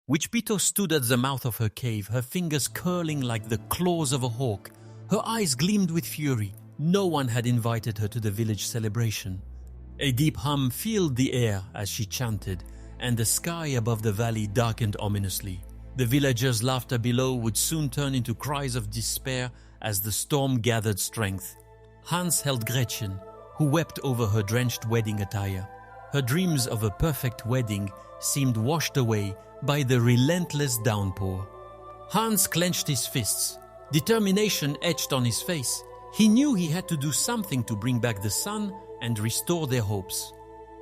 Witch Beetle stood at the mouth of her cave, her fingers curling like the claws of a hawk. Her eyes gleamed with fury. No one had invited her to the village celebration. A deep hum filled the air as she chanted, and the sky above the valley darkened ominously. The villagers' laughter below would soon turn into cries of despair as the storm gathered strength. Hans held Gretchen, who wept over her drenched wedding attire. Her dreams of a perfect wedding seemed washed away by the relentless downpour. Hans clenched his fists. Determination etched on his face. He knew he had to do something to bring back the sun and restore their hopes.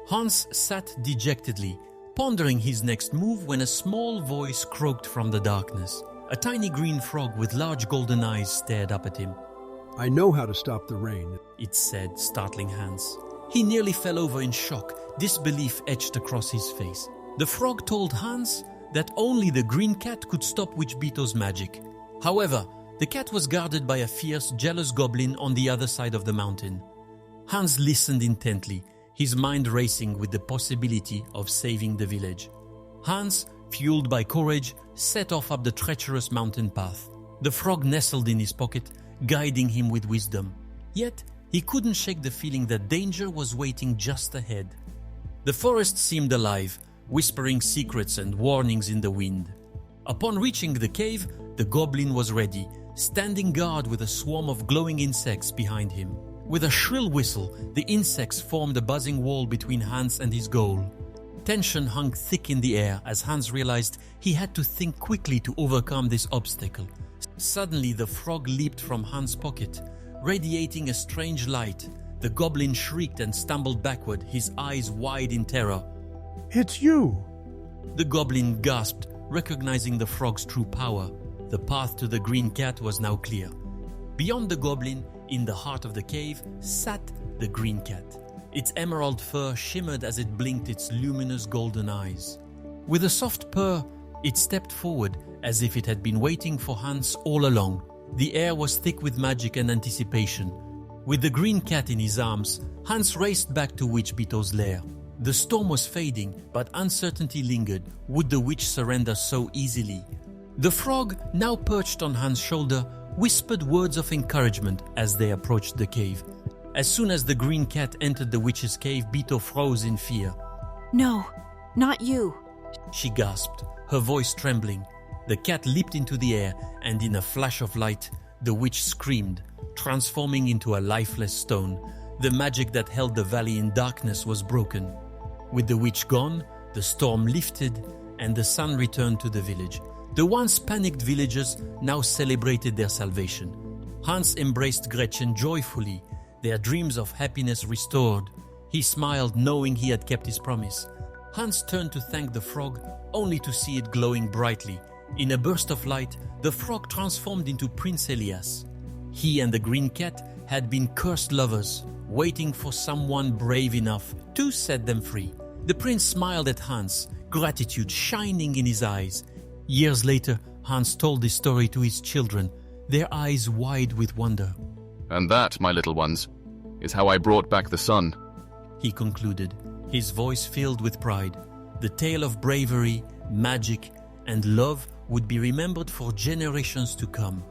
Hans sat dejectedly, pondering his next move when a small voice croaked from the darkness. A tiny green frog with large golden eyes stared up at him. "I know how to stop the rain," it said, startling Hans. He nearly fell over in shock, disbelief etched across his face. The frog told Hans that only the green cat could stop Witch Beetle's magic. However, the cat was guarded by a fierce, jealous goblin on the other side of the mountain. Hans listened intently, his mind racing with the possibility of saving the village. Hans, fueled by courage, set off up the treacherous mountain path. The frog nestled in his pocket, guiding him with wisdom. Yet, he couldn't shake the feeling that danger was waiting just ahead. The forest seemed alive, whispering secrets and warnings in the wind. Upon reaching the cave, the goblin was ready, standing guard with a swarm of glowing insects behind him. With a shrill whistle, the insects formed a buzzing wall between Hans and his goal. Tension hung thick in the air as Hans realized he had to think quickly to overcome this obstacle. Suddenly, the frog leaped from Hans' pocket, radiating a strange light. The goblin shrieked and stumbled backward, his eyes wide in terror. "It's you!" The goblin gasped, recognizing the frog's true power. The path to the green cat was now clear. Beyond the goblin, in the heart of the cave, sat the green cat. Its emerald fur shimmered as it blinked its luminous golden eyes. With a soft purr, it stepped forward as if it had been waiting for Hans all along. The air was thick with magic and anticipation. With the green cat in his arms, Hans raced back to Witch Beetle's lair. The storm was fading, but uncertainty lingered. Would the witch surrender so easily? The frog, now perched on Hans' shoulder, whispered words of encouragement as they approached the cave. As soon as the green cat entered the witch's cave, Beetle froze in fear. "No, not you," she gasped, her voice trembling. The cat leaped into the air, and in a flash of light, the witch screamed, transforming into a lifeless stone. The magic that held the valley in darkness was broken. With the witch gone, the storm lifted, and the sun returned to the village. The once panicked villagers now celebrated their salvation. Hans embraced Gretchen joyfully, their dreams of happiness restored. He smiled, knowing he had kept his promise. Hans turned to thank the frog, only to see it glowing brightly. In a burst of light, the frog transformed into Prince Elias. He and the green cat had been cursed lovers, waiting for someone brave enough to set them free. The prince smiled at Hans, gratitude shining in his eyes. Years later, Hans told this story to his children, their eyes wide with wonder. "And that, my little ones, is how I brought back the sun," he concluded, his voice filled with pride. The tale of bravery, magic, and love would be remembered for generations to come.